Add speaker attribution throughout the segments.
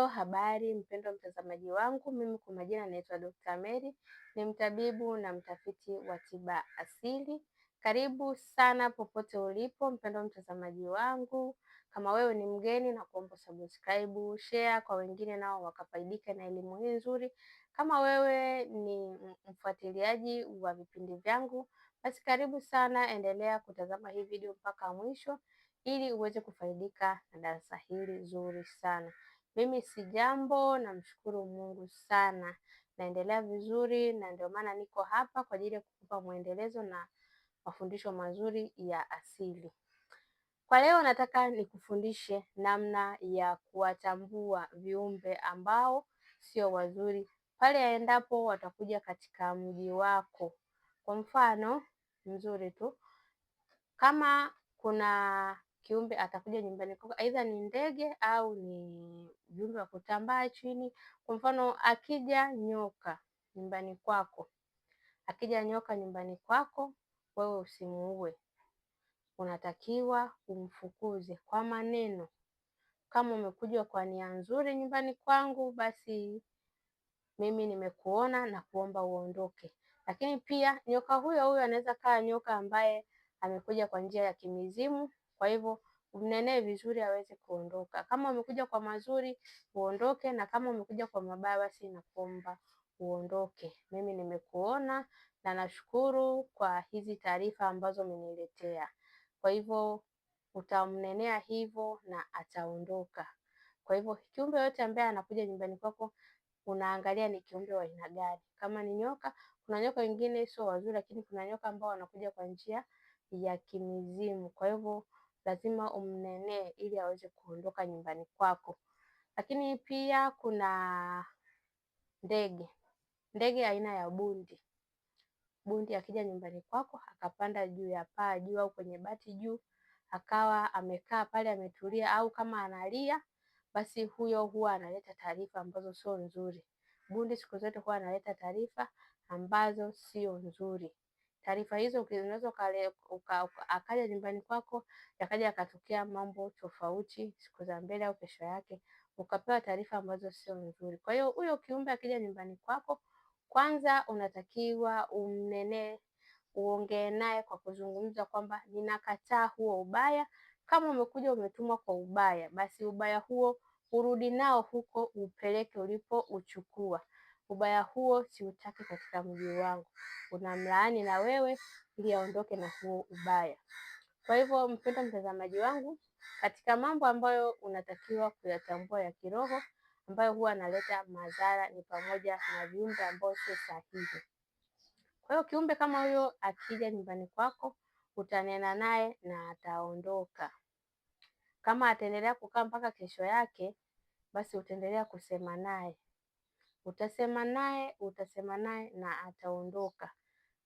Speaker 1: Hello, habari mpendwa mtazamaji wangu. Mimi kwa majina naitwa Dr. Mary, ni mtabibu na mtafiti wa tiba asili. Karibu sana popote ulipo mpendwa mtazamaji wangu. Kama wewe ni mgeni, na kuomba subscribe, share kwa wengine nao wakafaidika na elimu hii nzuri. Kama wewe ni mfuatiliaji wa vipindi vyangu, basi karibu sana, endelea kutazama hii video mpaka mwisho ili uweze kufaidika na darasa hili zuri sana. Mimi si jambo, namshukuru Mungu sana, naendelea vizuri, na ndio maana niko hapa kwa ajili ya kukupa mwendelezo na mafundisho mazuri ya asili. Kwa leo nataka nikufundishe namna ya kuwatambua viumbe ambao sio wazuri pale endapo watakuja katika mji wako. Kwa mfano mzuri tu, kama kuna kiumbe atakuja nyumbani kwako, aidha ni ndege au ni viumbe wa kutambaa chini. Kwa mfano akija nyoka nyumbani kwako, wewe usimuue, unatakiwa umfukuze kwa maneno. Kama umekuja kwa nia nzuri nyumbani kwangu, basi mimi nimekuona na kuomba uondoke. Lakini pia nyoka huyo anaweza kaa nyoka ambaye amekuja kwa njia ya kimizimu, kwa hivyo umnenee vizuri aweze kuondoka. Kama umekuja kwa mazuri, uondoke, na kama umekuja kwa mabaya, basi nakuomba uondoke. Mimi nimekuona na nashukuru kwa hizi taarifa ambazo umeniletea. Kwa hivyo utamnenea hivyo na ataondoka. Kwa hivyo kiumbe yote ambaye anakuja nyumbani kwako, unaangalia ni kiumbe wa aina gani. Kama ni nyoka, kuna nyoka wengine sio wazuri, lakini kuna nyoka ambao wanakuja kwa njia ya kimizimu. Kwa hivyo lazima umnenee ili aweze kuondoka nyumbani kwako. Lakini pia kuna ndege aina ya bundi. Bundi akija nyumbani kwako, akapanda juu ya paa juu au kwenye bati juu, akawa amekaa pale ametulia, au kama analia, basi huyo huwa analeta taarifa ambazo sio nzuri. Bundi siku zote huwa analeta taarifa ambazo sio nzuri. Taarifa hizo unaweza akaja nyumbani kwako, yakaja yakatokea mambo tofauti siku za mbele au kesho yake, ukapewa taarifa ambazo sio nzuri. Kwa hiyo huyo kiumbe akija nyumbani kwako, kwanza unatakiwa umnenee, uongee naye kwa kuzungumza kwamba ninakataa huo ubaya. Kama umekuja umetumwa kwa ubaya, basi ubaya huo urudi nao huko, upeleke ulipo uchukua. Ubaya huo siutaki katika mji wangu. Unamlaani na wewe ili aondoke na huo ubaya. Kwa hivyo mpendwa mtazamaji wangu, katika mambo ambayo unatakiwa kuyatambua ya kiroho ambayo huwa analeta madhara ni pamoja na viumbe ambao sio sahihi. Kwa hiyo kiumbe kama huyo akija nyumbani kwako, utanena naye na ataondoka. Kama ataendelea kukaa mpaka kesho yake, basi utaendelea kusema naye. Utasema naye na ataondoka.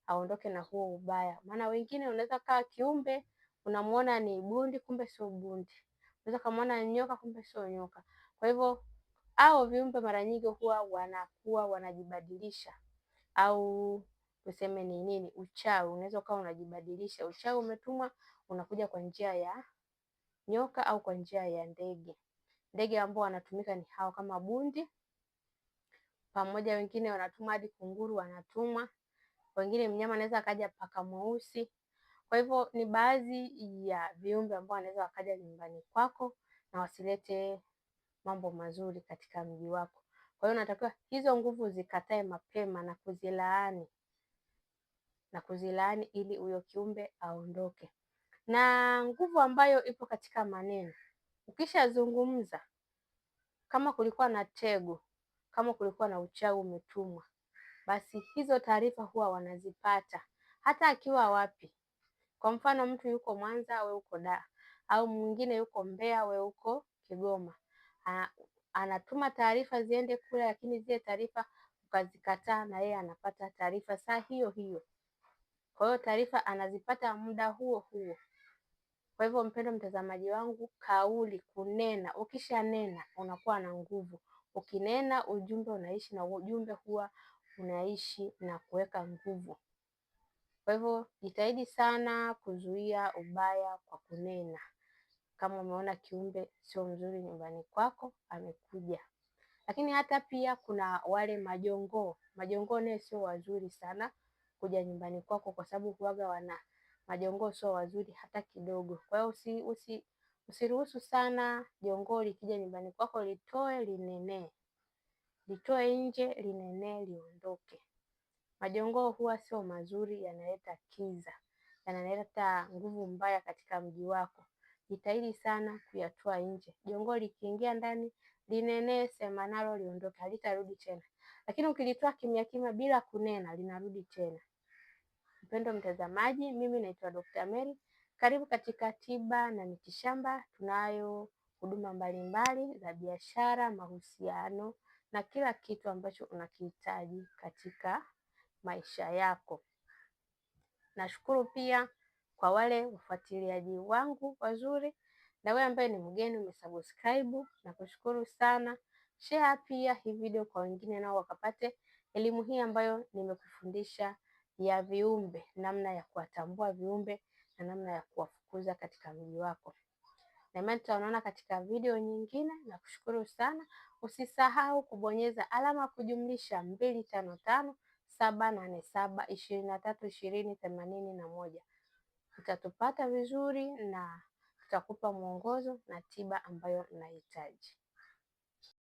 Speaker 1: Aondoke na huo ubaya. Maana wengine unaweza kaa kiumbe unamuona ni bundi, kumbe sio bundi. Unaweza kumuona ni nyoka, kumbe sio nyoka. Kwa hivyo hao viumbe mara nyingi huwa wanakuwa wanajibadilisha, au tuseme ni nini, uchawi. Unaweza ukawa unajibadilisha, uchawi umetumwa, unakuja kwa njia ya nyoka au kwa njia ya ndege. Ndege ambao wanatumika ni hao kama bundi, pamoja wengine wanatuma hadi kunguru wanatumwa. Wengine mnyama anaweza akaja paka mweusi. Kwa hivyo ni baadhi ya viumbe ambao wanaweza wakaja nyumbani kwako na wasilete mambo mazuri katika mji wako. Kwa hiyo unatakiwa hizo nguvu zikatae mapema na kuzilaani ili huyo kiumbe aondoke. Na nguvu ambayo ipo katika maneno, ukishazungumza, kama kulikuwa na tego, kama kulikuwa na uchawi umetumwa, basi hizo taarifa huwa wanazipata hata akiwa wapi. Kwa mfano mtu yuko Mwanza, we uko Dar, au mwingine yuko Mbeya, we uko Kigoma, anatuma taarifa ziende kule, lakini zile taarifa ukazikataa, na yeye anapata taarifa saa hiyo hiyo. Kwa hiyo taarifa anazipata muda huo huo. Kwa hivyo mpendwa mtazamaji wangu, kauli, kunena, ukishanena unakuwa na nguvu. Ukinena ujumbe unaishi, na ujumbe huwa unaishi na kuweka nguvu. Kwa hivyo jitahidi sana kuzuia ubaya kwa kunena. Kama umeona kiumbe sio mzuri nyumbani kwako amekuja, Lakini hata pia kuna wale majongoo. Majongoo naye sio wazuri sana kuja nyumbani kwako, kwa sababu huaga majongoo sio wazuri hata kidogo. Kwa hiyo usiruhusu sana jongoo likija nyumbani kwako, litoe linenee, litoe nje linenee, liondoke. Majongoo huwa sio mazuri, yanaleta kiza, yanaleta nguvu mbaya katika mji wako. Jitahidi sana kuyatoa nje. Jongoo likiingia ndani linenee, sema nalo liondoke, halitarudi tena. Lakini ukilitoa kimya kimya bila kunena, linarudi tena. Mpendwa mtazamaji, mimi naitwa Dr. Mary. Karibu katika Tiba na Mitishamba. Tunayo huduma mbalimbali za biashara, mahusiano na kila kitu ambacho unakihitaji katika maisha yako. Nashukuru pia kwa wale wafuatiliaji wangu wazuri, na wewe ambaye ni mgeni umesubscribe, na kushukuru sana. Share pia hii video kwa wengine nao wakapate elimu hii ambayo nimekufundisha ya viumbe, namna ya kuwatambua viumbe na namna ya kuwafukuza katika mji wako. Na imani tutaonana katika video nyingine. Na kushukuru sana. Usisahau kubonyeza alama kujumlisha 255 787 23 20 81. Utatupata vizuri na tutakupa mwongozo na tiba ambayo unahitaji.